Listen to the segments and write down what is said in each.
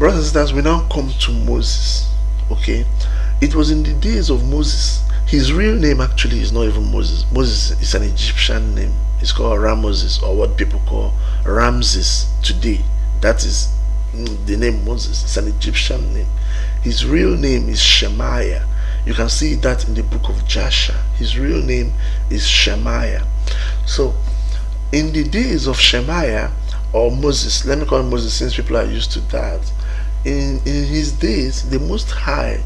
Brothers and sisters, we now come to Moses. Okay, it was in the days of Moses. His real name actually is not even Moses. Moses is an Egyptian name. It's called Ramoses, or what people call Ramses today. That is the name Moses. It's an Egyptian name. His real name is Shemaiah. You can see that in the book of Jasher. His real name is Shemaiah. So, in the days of Shemaiah, or Moses, let me call him Moses since people are used to that. In his days, the Most High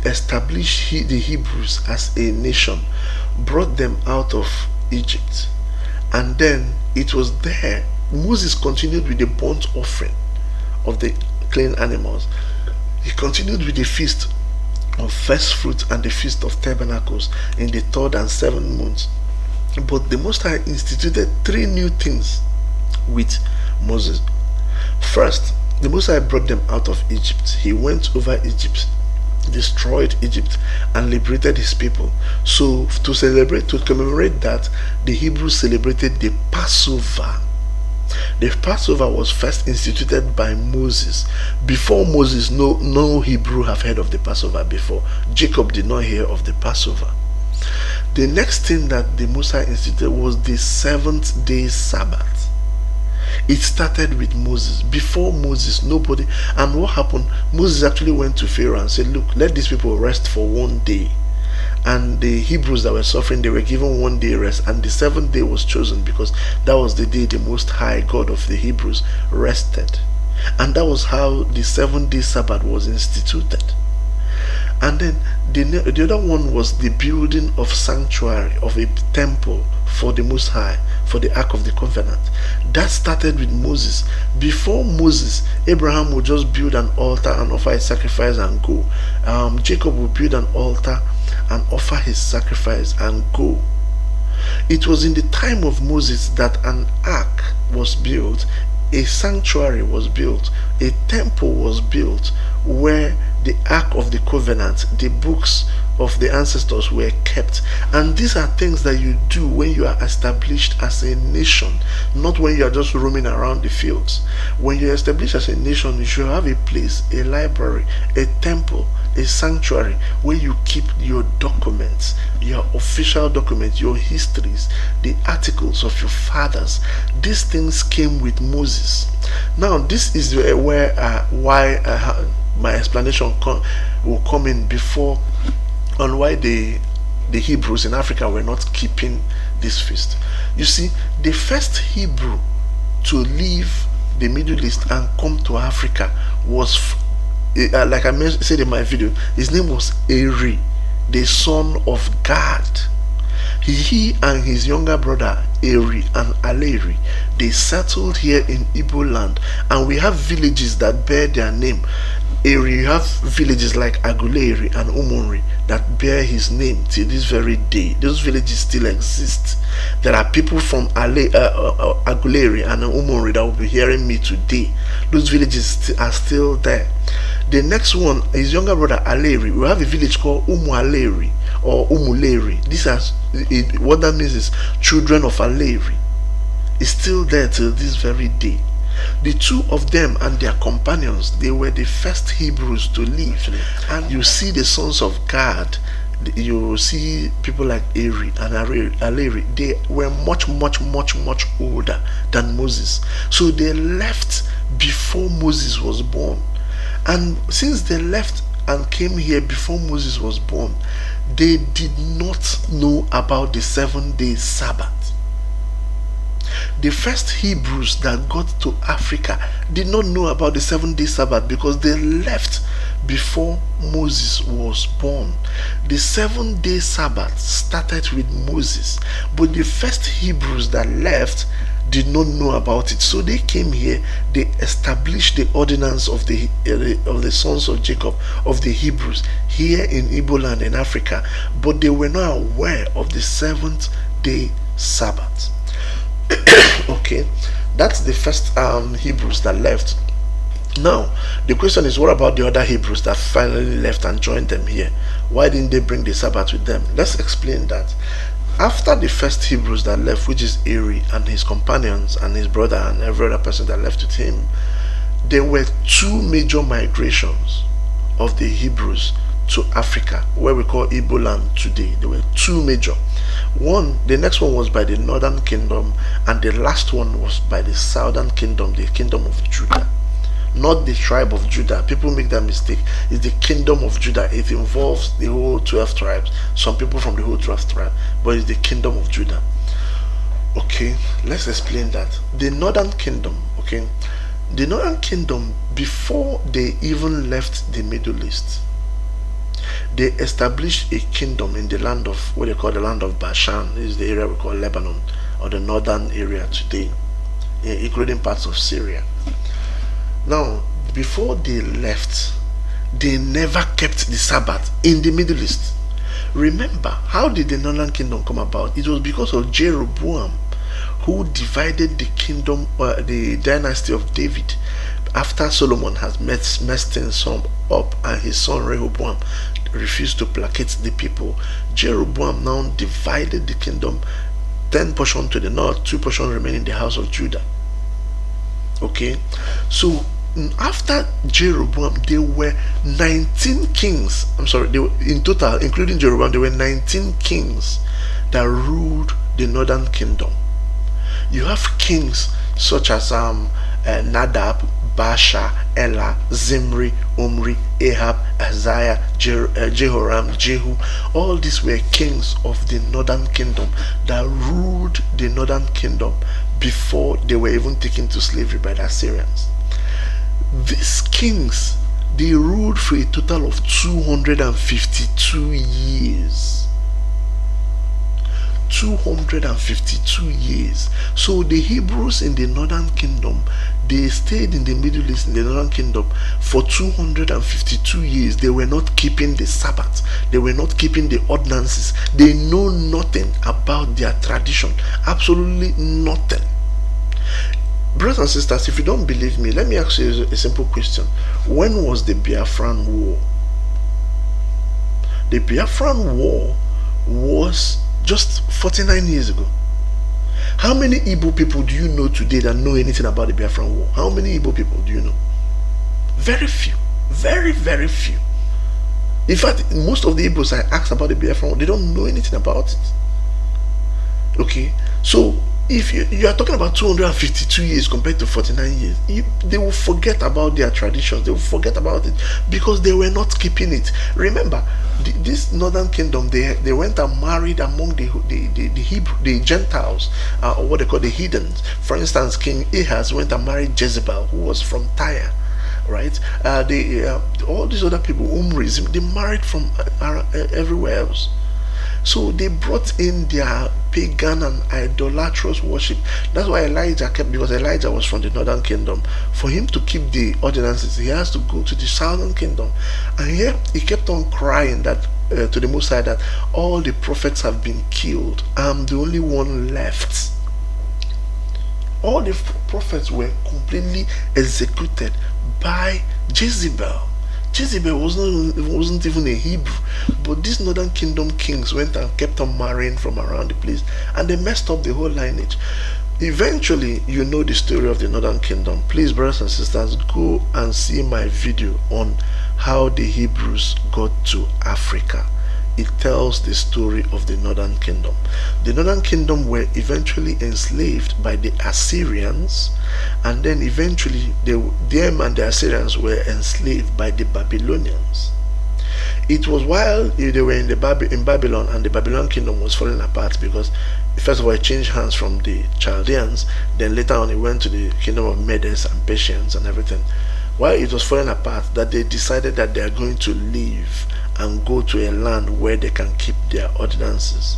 established the Hebrews as a nation, brought them out of Egypt, and then it was there Moses continued with the burnt offering of the clean animals. He continued with the feast of first fruit and the feast of tabernacles in the third and seventh months. But the Most High instituted three new things with Moses. First, the Most High brought them out of Egypt. He went over Egypt, destroyed Egypt, and liberated his people. So to commemorate that, the Hebrews celebrated the Passover. The Passover was first instituted by Moses. Before Moses, no Hebrew have heard of the Passover before. Jacob did not hear of the Passover. The next thing that the Most High instituted was the seventh day Sabbath. It started with Moses. Before Moses, nobody. And what happened? Moses actually went to Pharaoh and said, look, let these people rest for 1 day. And the Hebrews that were suffering, they were given 1 day rest, and the seventh day was chosen because that was the day the Most High God of the Hebrews rested. And that was how the 7-day Sabbath was instituted. And then the other one was the building of sanctuary, of a temple for the Most High, for the Ark of the Covenant. That started with Moses. Before Moses, Abraham would just build an altar and offer a sacrifice and go. Jacob would build an altar and offer his sacrifice and go. It was in the time of Moses that an ark was built, a sanctuary was built, a temple was built where the Ark of the Covenant, the books of the ancestors were kept. And these are things that you do when you are established as a nation, not when you are just roaming around the fields. When you are established as a nation, you should have a place, a library, a temple, a sanctuary where you keep your documents, your official documents, your histories, the articles of your fathers. These things came with Moses. Now this is where why my explanation will come in before on why the Hebrews in Africa were not keeping this feast. You see, the first Hebrew to leave the Middle East and come to Africa was, like I said in my video, his name was Eri, the son of Gad. He and his younger brother Eri and Aleri, they settled here in Igbo land, and we have villages that bear their name. You have villages like Aguleri and Umunri that bear his name till this very day. Those villages still exist. There are people from Aguleri and Umunri that will be hearing me today. Those villages are still there. The next one, his younger brother Aleri, we have a village called Umualeri or Umuleri. What that means is children of Aleri. It's still there till this very day. The two of them and their companions, they were the first Hebrews to leave. And you see the sons of Gad, you see people like Eri and Aleri, they were much older than Moses. So they left before Moses was born. And since they left and came here before Moses was born, they did not know about the 7-day Sabbath. The first Hebrews that got to Africa did not know about the 7-day Sabbath because they left before Moses was born. The 7-day Sabbath started with Moses, but the first Hebrews that left did not know about it. So they came here, they established the ordinance of the sons of Jacob, of the Hebrews, here in Igbo land in Africa, but they were not aware of the 7th-day Sabbath. Okay, that's the first Hebrews that left. Now the question is, what about the other Hebrews that finally left and joined them here? Why didn't they bring the Sabbath with them? Let's explain that. After the first Hebrews that left, which is Eri and his companions and his brother and every other person that left with him, there were two major migrations of the Hebrews to Africa, where we call Igbo land today. There were two major. The next one was by the northern kingdom, and the last one was by the southern kingdom, the kingdom of Judah. Not the tribe of Judah. People make that mistake. It's the kingdom of Judah. It involves the whole 12 tribes. Some people from the whole 12 tribe, but it's the kingdom of Judah. Okay, let's explain that. The northern kingdom, okay, the northern kingdom, before they even left the Middle East, they established a kingdom in the land of what they call the land of Bashan. This is the area we call Lebanon, or the northern area today, including parts of Syria. Now, before they left, they never kept the Sabbath in the Middle East. Remember, how did the northern kingdom come about? It was because of Jeroboam, who divided the kingdom, the dynasty of David, after Solomon has messed things up, and his son Rehoboam refused to placate the people. Jeroboam now divided the kingdom, 10 portions to the north, 2 portions remain in the house of Judah. Okay, so after Jeroboam, there were 19 kings. They were, in total, including Jeroboam, there were 19 kings that ruled the northern kingdom. You have kings such as Nadab, Baasha, Elah, Zimri, Omri, Ahab, Isaiah, Jehoram, Jehu. All these were kings of the northern kingdom that ruled the northern kingdom before they were even taken to slavery by the Assyrians. These kings, they ruled for a total of 252 years. 252 years. So the Hebrews in the northern kingdom, they stayed in the Middle East, in the northern kingdom, for 252 years. They were not keeping the Sabbath. They were not keeping the ordinances. They know nothing about their tradition. Absolutely nothing. Brothers and sisters, if you don't believe me, let me ask you a simple question. When was the Biafran War? The Biafran War was just 49 years ago. How many Igbo people do you know today that know anything about the Biafran War? How many Igbo people do you know? Very few. Very, very few. In fact, most of the Igbos I asked about the Biafran War, they don't know anything about it. Okay, so if you are talking about 252 years compared to 49 years, they will forget about their traditions. They will forget about it because they were not keeping it. Remember, this northern kingdom, they went and married among the Gentiles, or what they call the heathens. For instance, King Ahaz went and married Jezebel, who was from Tyre, right? All these other people, Umris, they married from everywhere else. So they brought in their pagan and idolatrous worship. That's why Elijah kept, because Elijah was from the northern kingdom. For him to keep the ordinances, he has to go to the southern kingdom. And here he kept on crying that to the Most High, that all the prophets have been killed. I'm the only one left. All the prophets were completely executed by Jezebel. Jezebel wasn't even a Hebrew, but these northern kingdom kings went and kept on marrying from around the place, and they messed up the whole lineage. Eventually, you know the story of the northern kingdom. Please, brothers and sisters, go and see my video on how the Hebrews got to Africa. It tells the story of the northern kingdom. The northern kingdom were eventually enslaved by the Assyrians, and then eventually them and the Assyrians were enslaved by the Babylonians. It was while they were in Babylon, and the Babylon kingdom was falling apart, because first of all it changed hands from the Chaldeans, then later on it went to the kingdom of Medes and Persians and everything. While it was falling apart, that they decided that they are going to leave and go to a land where they can keep their ordinances.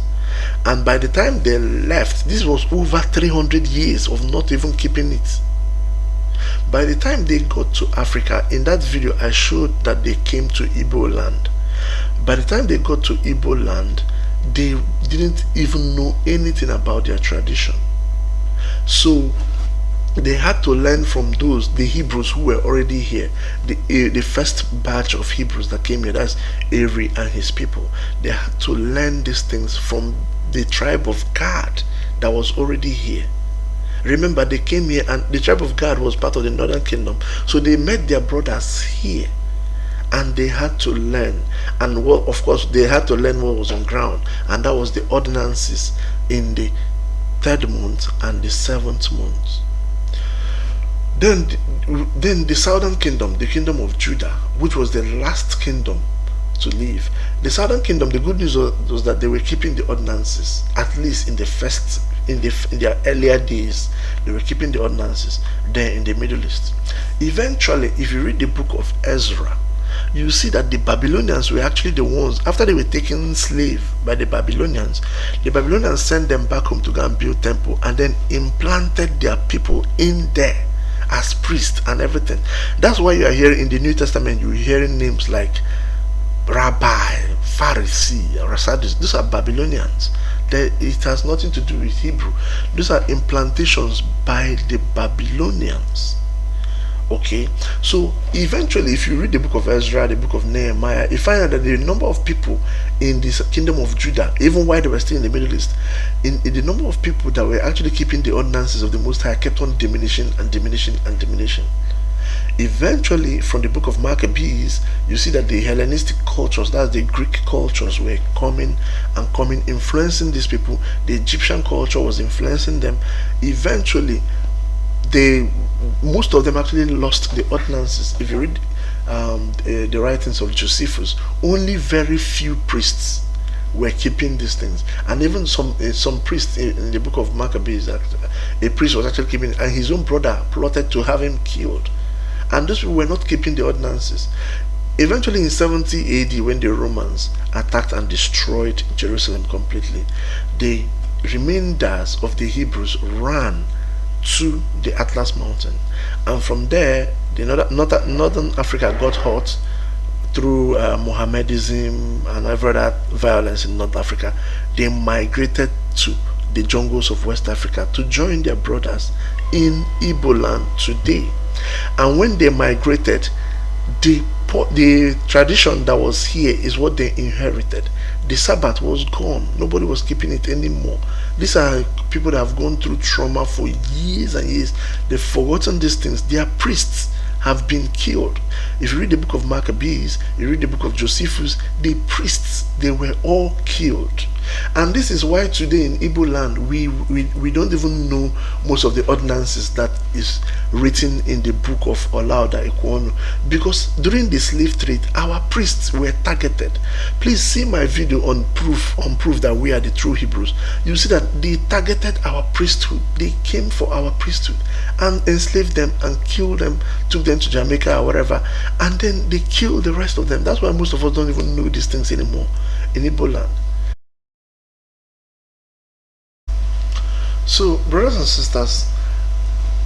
And by the time they left, this was over 300 years of not even keeping it. By the time they got to Africa, in that video I showed that they came to Igbo land. By the time they got to Igbo land, they didn't even know anything about their tradition. So they had to learn from the Hebrews who were already here, the first batch of Hebrews that came here, that's Ari and his people. They had to learn these things from the tribe of Gad that was already here. Remember, they came here, and the tribe of Gad was part of the northern kingdom. So they met their brothers here, and they had to learn. And well, of course, they had to learn what was on ground, and that was the ordinances in the third month and the seventh month. Then the southern kingdom, the kingdom of Judah, which was the last kingdom to leave. The southern kingdom, the good news was that they were keeping the ordinances, at least in the first, in their earlier days. They were keeping the ordinances there in the Middle East. Eventually, if you read the book of Ezra, you see that the Babylonians were actually the ones, after they were taken slave by the Babylonians sent them back home to go and build temple, and then implanted their people in there as priests and everything. That's why you are hearing in the New Testament, you're hearing names like Rabbi, Pharisee, or Sadducees. These are Babylonians. It has nothing to do with Hebrew. These are implantations by the Babylonians. Okay, so eventually, if you read the book of Ezra, the book of Nehemiah, you find out that the number of people in this kingdom of Judah, even while they were still in the Middle East, in the number of people that were actually keeping the ordinances of the Most High kept on diminishing and diminishing and diminishing. Eventually, from the book of Maccabees, you see that the Hellenistic cultures, that's the Greek cultures, were coming and coming, influencing these people. The Egyptian culture was influencing them. Eventually, most of them actually lost the ordinances. If you read the writings of Josephus, only very few priests were keeping these things, and even some priests in the book of Maccabees, that a priest was actually keeping, and his own brother plotted to have him killed, and those people were not keeping the ordinances. Eventually, in 70 AD, when the Romans attacked and destroyed Jerusalem completely, the remainders of the Hebrews ran to the Atlas Mountain, and from there the northern Africa got hot through Mohammedism and every other violence in North Africa. They migrated to the jungles of West Africa to join their brothers in Igbo land today. And when they migrated, the tradition that was here is what they inherited. The Sabbath was gone. Nobody was keeping it anymore. These are people that have gone through trauma for years and years. They've forgotten these things. Their priests have been killed. If you read the book of Maccabees, you read the book of Josephus, the priests, they were all killed. And this is why today in Igbo land, we don't even know most of the ordinances that is written in the book of Olaudah Ekwonu, because during the slave trade, our priests were targeted. Please see my video on proof that we are the true Hebrews. You see that they targeted our priesthood. They came for our priesthood and enslaved them and killed them, took them to Jamaica or wherever, and then they killed the rest of them. That's why most of us don't even know these things anymore in Igbo land. So, brothers and sisters,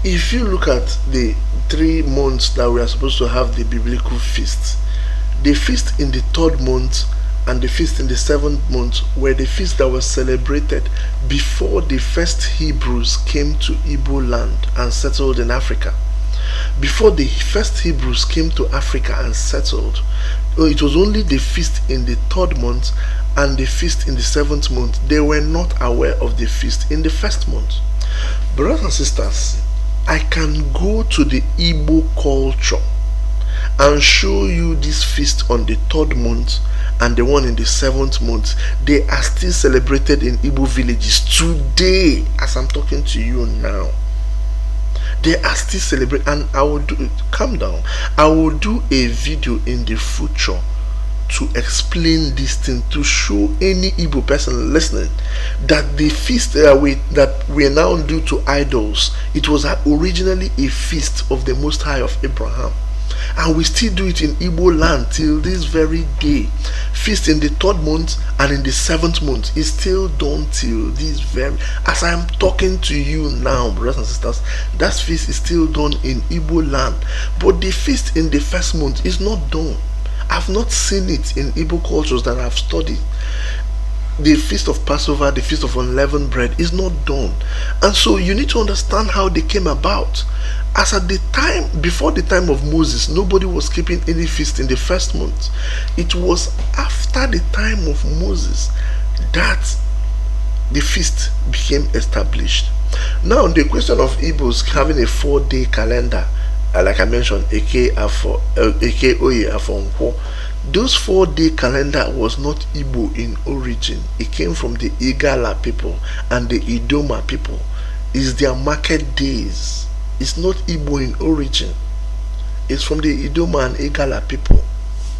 if you look at the 3 months that we are supposed to have the biblical feasts, the feast in the 3rd month and the feast in the 7th month were the feasts that were celebrated before the first Hebrews came to Igbo land and settled in Africa. Before the first Hebrews came to Africa and settled, it was only the feast in the 3rd month and the feast in the 7th month. They were not aware of the feast in the 1st month. Brothers and sisters, I can go to the Igbo culture and show you this feast on the 3rd month and the one in the 7th month. They are still celebrated in Igbo villages today as I'm talking to you now. They are still celebrated, and I will do, calm down, I will do a video in the future to explain this thing, to show any Igbo person listening that the feast that we now do to idols, it was originally a feast of the Most High of Abraham, and we still do it in Igbo land till this very day. Feast in the 3rd month and in the 7th month is still done till this very, as I am talking to you now, brothers and sisters. That feast is still done in Igbo land, but the feast in the 1st month is not done. I've not seen it in Igbo cultures that I've studied. The feast of Passover, the feast of unleavened bread is not done. And so you need to understand how they came about. As at the time, before the time of Moses, nobody was keeping any feast in the 1st month. It was after the time of Moses that the feast became established. Now, the question of Igbos having a 4-day calendar, like I mentioned, Eke Afo, Eke Oye Afo, those 4-day calendar was not Igbo in origin. It came from the Igala people and the Idoma people. It's their market days. It's not Igbo in origin. It's from the Idoma and Igala people.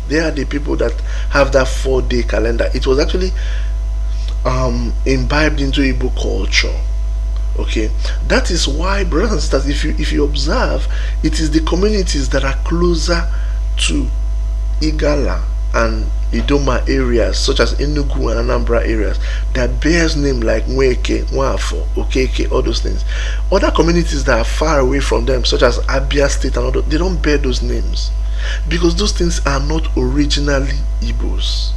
They are the people that have that 4-day calendar. It was actually imbibed into Igbo culture. Okay, that is why, brothers and sisters, if you observe, it is the communities that are closer to Igala and Idoma areas, such as Enugu and Anambra areas, that bears name like Nweke, Nwafo, Okeke, all those things. Other communities that are far away from them, such as Abia State and all, they don't bear those names because those things are not originally Igbos.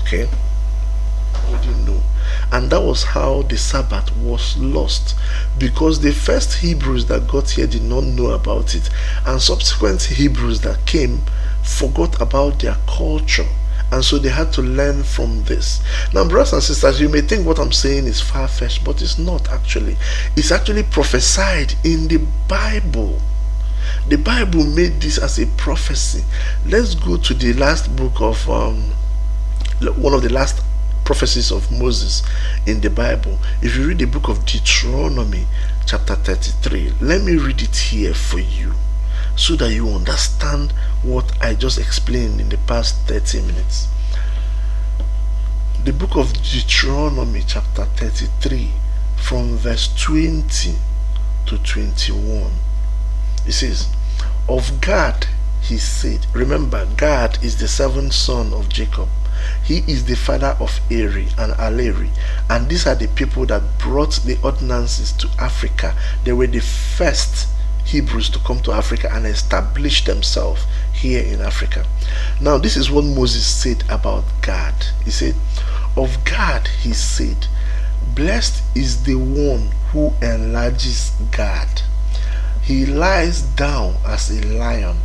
Okay, what do you know? And that was how the Sabbath was lost, because the first Hebrews that got here did not know about it, and subsequent Hebrews that came forgot about their culture, and so they had to learn from this. Now, brothers and sisters, you may think what I'm saying is far-fetched, but it's not actually. It's actually prophesied in the Bible. The Bible made this as a prophecy. Let's go to the last book of one of the last prophecies of Moses in the Bible. If you read the book of Deuteronomy chapter 33, let me read it here for you so that you understand what I just explained in the past 30 minutes. The book of Deuteronomy chapter 33 from verse 20 to 21. It says, of Gad he said, remember, Gad is the seventh son of Jacob. He is the father of Eri and Aleri, and these are the people that brought the ordinances to Africa. They were the first Hebrews to come to Africa and establish themselves here in Africa. Now, this is what Moses said about Gad. He said, of Gad he said, blessed is the one who enlarges Gad. He lies down as a lion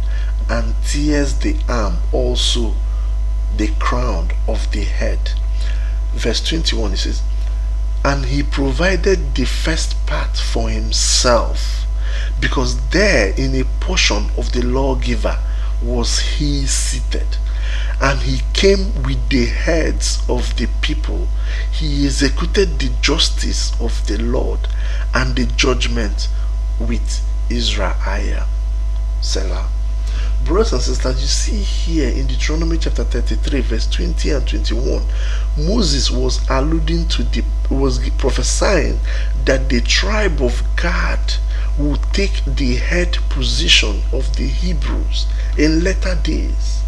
and tears the arm, also the crown of the head. Verse 21, it says, and he provided the first part for himself, because there in a portion of the lawgiver was he seated, and he came with the heads of the people. He executed the justice of the Lord and the judgment with Israel. Selah. Brothers and sisters, you see here in Deuteronomy chapter 33 verse 20 and 21, Moses was prophesying that the tribe of Gad would take the head position of the Hebrews in later days.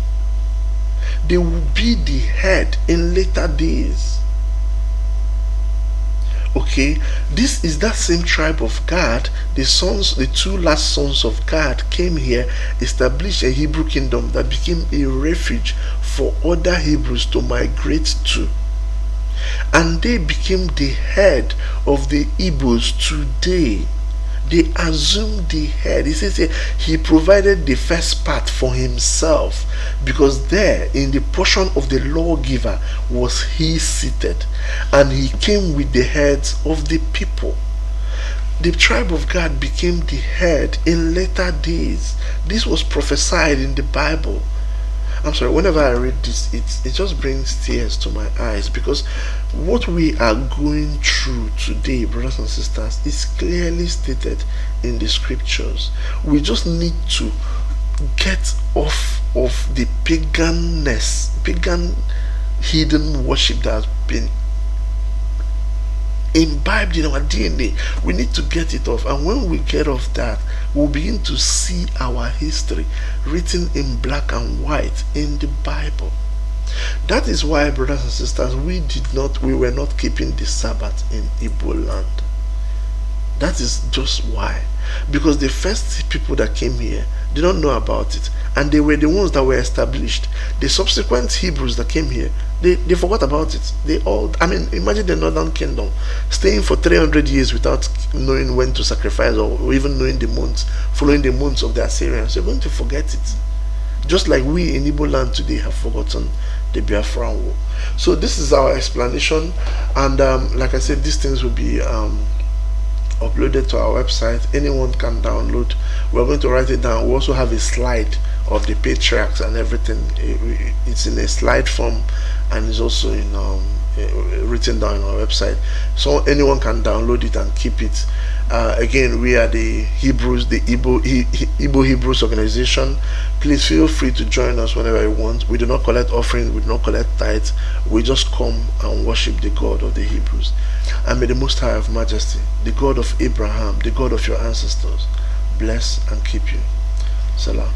They would be the head in later days. Okay, this is that same tribe of Gad. The two last sons of Gad came here, established a Hebrew kingdom that became a refuge for other Hebrews to migrate to, and they became the head of the Igbos today. They assumed the head. He says here, he provided the first part for himself, because there in the portion of the lawgiver was he seated, and he came with the heads of the people. The tribe of Gad became the head in later days. This was prophesied in the Bible. I'm sorry, whenever I read this, it just brings tears to my eyes, because what we are going through today, brothers and sisters, is clearly stated in the scriptures. We just need to get off of the pagan hidden worship that has been imbibed in our DNA. We need to get it off, and when we get off that, we'll begin to see our history written in black and white in the Bible. That is why, brothers and sisters, we were not keeping the Sabbath in Igbo land. That is just why. Because the first people that came here did not know about it, and they were the ones that were established. The subsequent Hebrews that came here, they forgot about it. Imagine the northern kingdom staying for 300 years without knowing when to sacrifice, or even knowing the months, following the months of the Assyrians. You're going to forget it, just like we in Igbo land today have forgotten the Biafran war. So this is our explanation, and like I said, these things will be uploaded to our website. Anyone can download. We're going to write it down. We also have a slide of the patriarchs and everything. It's in a slide form, and it's also in written down on our website, so anyone can download it and keep it. Again, we are the Hebrews, the Igbo Hebrews organization. Please feel free to join us whenever you want. We do not collect offerings, we do not collect tithes. We just come and worship the God of the Hebrews. And may the Most High of Majesty, the God of Abraham, the God of your ancestors, bless and keep you. Salam.